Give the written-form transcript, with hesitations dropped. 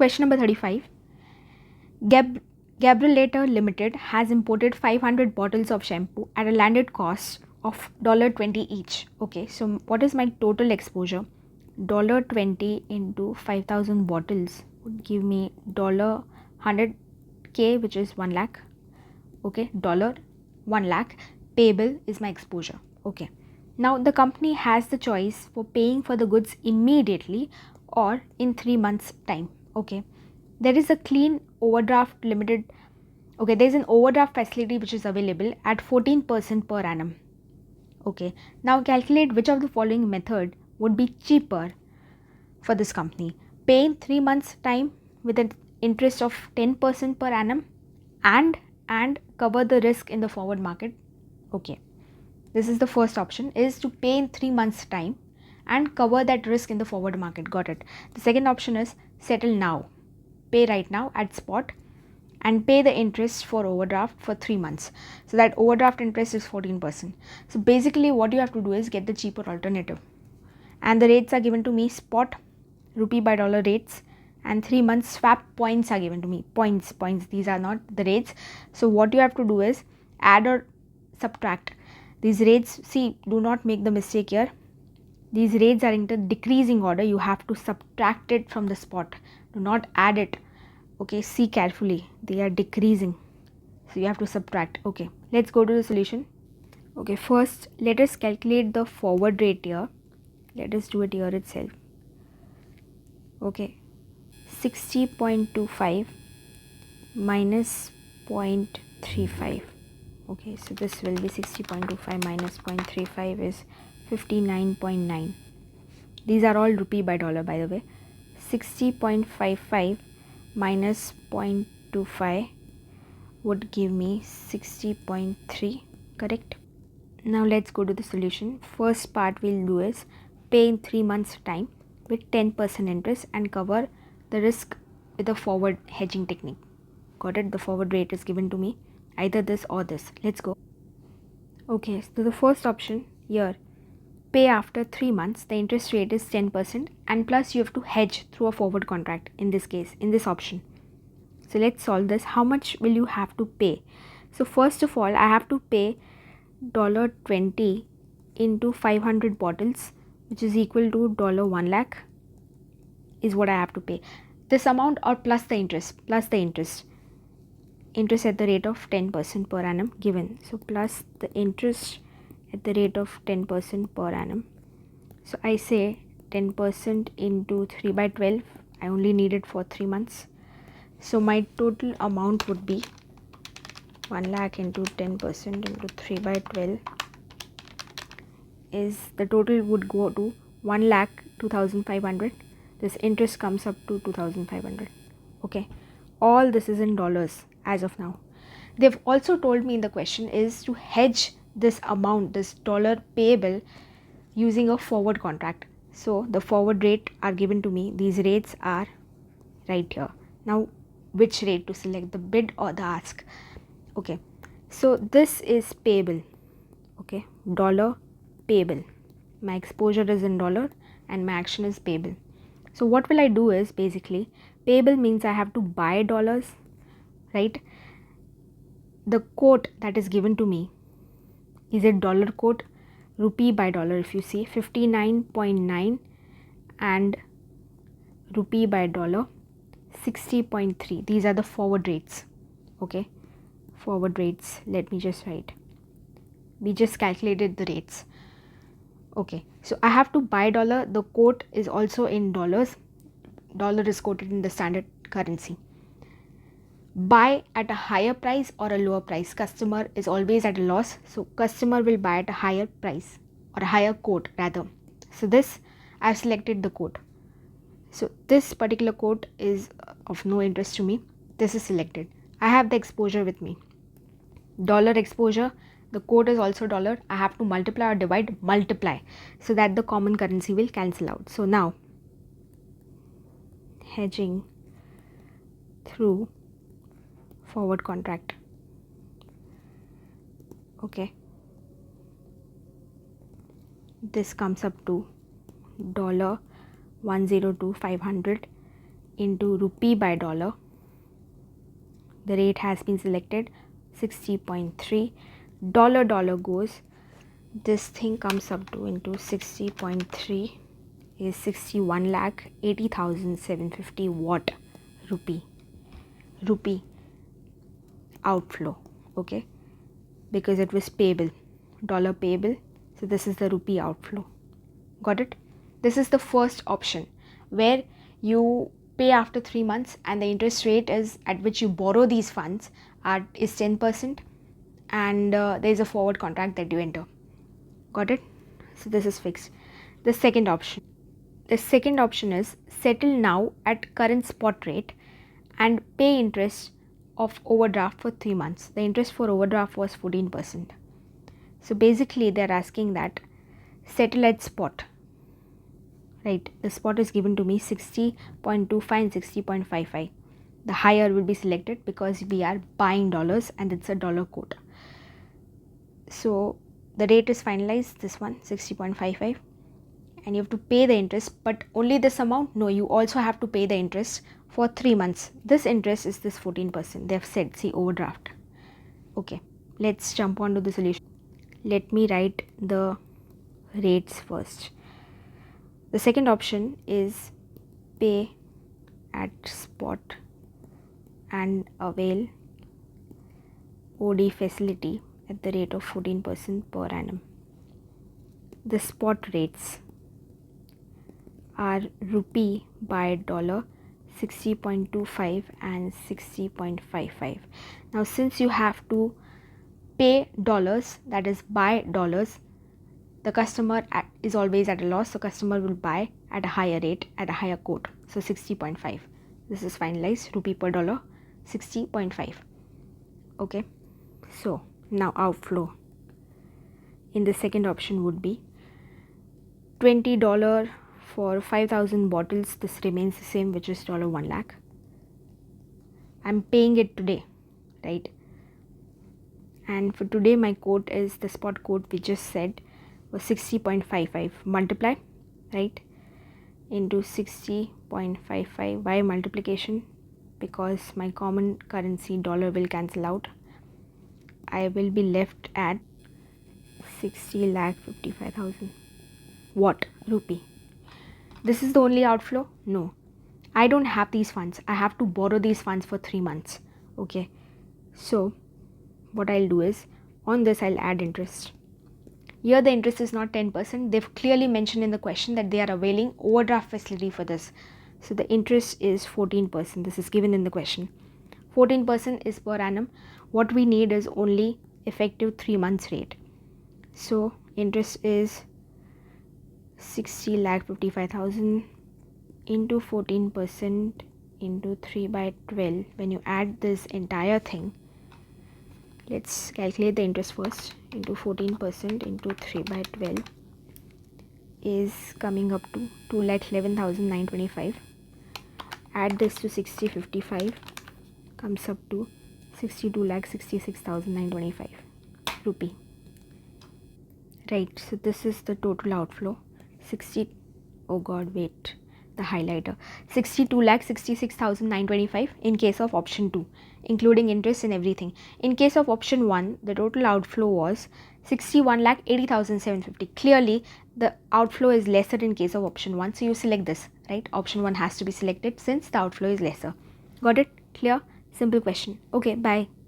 Question number 35. Gabrielator Limited has imported 500 bottles of shampoo at a landed cost of $20 each. Okay, so what is my total exposure? $20 into 5,000 bottles would give me $100K, which is 1 lakh. Okay, $1 lakh. Payable is my exposure. Okay, now the company has the choice for paying for the goods immediately or in 3 months time. Okay, there is a clean overdraft limited. Okay, there is an overdraft facility which is available at 14% per annum. Okay, now calculate which of the following method would be cheaper for this company: pay in 3 months time with an interest of 10% per annum and cover the risk in the forward market. Okay, this is the first option, is to pay in 3 months time and cover that risk in the forward market. Got it. The second option is settle now, pay right now at spot and pay the interest for overdraft for 3 months. So that overdraft interest is 14%. So basically what you have to do is get the cheaper alternative, and the rates are given to me spot rupee by dollar rates, and 3 months swap points are given to me. Points, these are not the rates. So what you have to do is add or subtract these rates. See, do not make the mistake here. These rates are in the decreasing order. You have to subtract it from the spot. Do not add it. Okay, see carefully, they are decreasing, so you have to subtract. Okay, let's go to the solution. Okay, first let us calculate the forward rate here. Let us do it here itself. Okay, 60.25 minus 0.35. Okay, so this will be 60.25 minus 0.35 is 59.9. These are all rupee by dollar, by the way. 60.55 minus 0.25 would give me 60.3, correct? Now let's go to the solution. First part we'll do is pay in 3 months time with 10% interest and cover the risk with a forward hedging technique. Got it? The forward rate is given to me, either this or this. Let's go. Okay, so the first option here, pay after 3 months, the interest rate is 10% and plus you have to hedge through a forward contract in this case, in this option. So let's solve this. How much will you have to pay? So first of all, I have to pay $20 into 500 bottles, which is equal to $1 lakh is what I have to pay. This amount or plus the interest, interest at the rate of 10% per annum given. So plus the interest at the rate of 10% per annum. So I say 10% into 3 by 12. I only need it for 3 months. So my total amount would be 1 lakh into 10% into 3 by 12 is, the total would go to 1 lakh 2,500. This interest comes up to 2,500. Okay, all this is in dollars as of now. They've also told me in the question is to hedge this amount, this dollar payable, using a forward contract. So the forward rate are given to me. These rates are right here. Now which rate to select, the bid or the ask? Okay, so this is payable. Okay, dollar payable. My exposure is in dollar and my action is payable. So what will I do is, basically payable means I have to buy dollars, right? The quote that is given to me is a dollar quote, rupee by dollar. If you see 59.9 and rupee by dollar 60.3. These are the forward rates. Okay, forward rates, let me just write. We just calculated the rates. Okay, so I have to buy dollar. The quote is also in dollars. Dollar is quoted in the standard currency. Buy at a higher price or a lower price. Customer is always at a loss, so customer will buy at a higher price or a higher quote rather. So this, I have selected the quote. So this particular quote is of no interest to me. This is selected. I have the exposure with me. Dollar exposure, the quote is also dollar. I have to multiply or divide, multiply, so that the common currency will cancel out. So now hedging through forward contract. Okay, this comes up to $102,500 into rupee by dollar. The rate has been selected 60.3. Dollar goes, this thing comes up to into 60.3 is 61,80,750 watt rupee outflow. Okay, because it was payable, dollar payable, so this is the rupee outflow. Got it? This is the first option where you pay after 3 months and the interest rate is at which you borrow these funds is 10%, and there is a forward contract that you enter. Got it? So this is fixed. The second option is settle now at current spot rate and pay interest of overdraft for 3 months. The interest for overdraft was 14%. So basically they are asking that settle at spot. Right, the spot is given to me 60.25 and 60.55. The higher will be selected because we are buying dollars and it's a dollar quote. So the rate is finalized, this one 60.55, and you have to pay the interest, but only this amount? No, you also have to pay the interest for 3 months. This interest is this 14%. They have said, see, overdraft. Okay, let's jump on to the solution. Let me write the rates first. The second option is pay at spot and avail OD facility at the rate of 14% per annum. The spot rates are rupee by dollar 60.25 and 60.55. Now since you have to pay dollars, that is buy dollars, the customer is always at a loss. The customer will buy at a higher rate, at a higher quote. So 60.5. This is finalized, rupee per dollar 60.5. Okay, so now outflow in the second option would be $20 for 5,000 bottles. This remains the same, which is $1 lakh. I'm paying it today, right? And for today my quote is the spot quote we just said was 60.55. Multiply, right, into 60.55. Why multiplication? Because my common currency dollar will cancel out. I will be left at 60,55,000 watt rupee. This is the only outflow? No, I don't have these funds. I have to borrow these funds for 3 months. Okay, so what I'll do is on this I'll add interest. Here the interest is not 10%. They've clearly mentioned in the question that they are availing overdraft facility for this. So the interest is 14%. This is given in the question. 14% is per annum. What we need is only effective 3 months rate. So interest is 60,55,000 into 14% into 3 by 12. When you add this entire thing, let's calculate the interest first. Into 14% into 3 by 12 is coming up to 2,11,925. Add this to 60.55, comes up to 62,66,925 rupee. Right, so this is the total outflow. The highlighter, 62,66,925 in case of option 2, including interest and everything. In case of option 1, the total outflow was 61,80,750. Clearly the outflow is lesser in case of option 1, so you select this, right? Option 1 has to be selected since the outflow is lesser. Got it? Clear? Simple question. Okay, bye.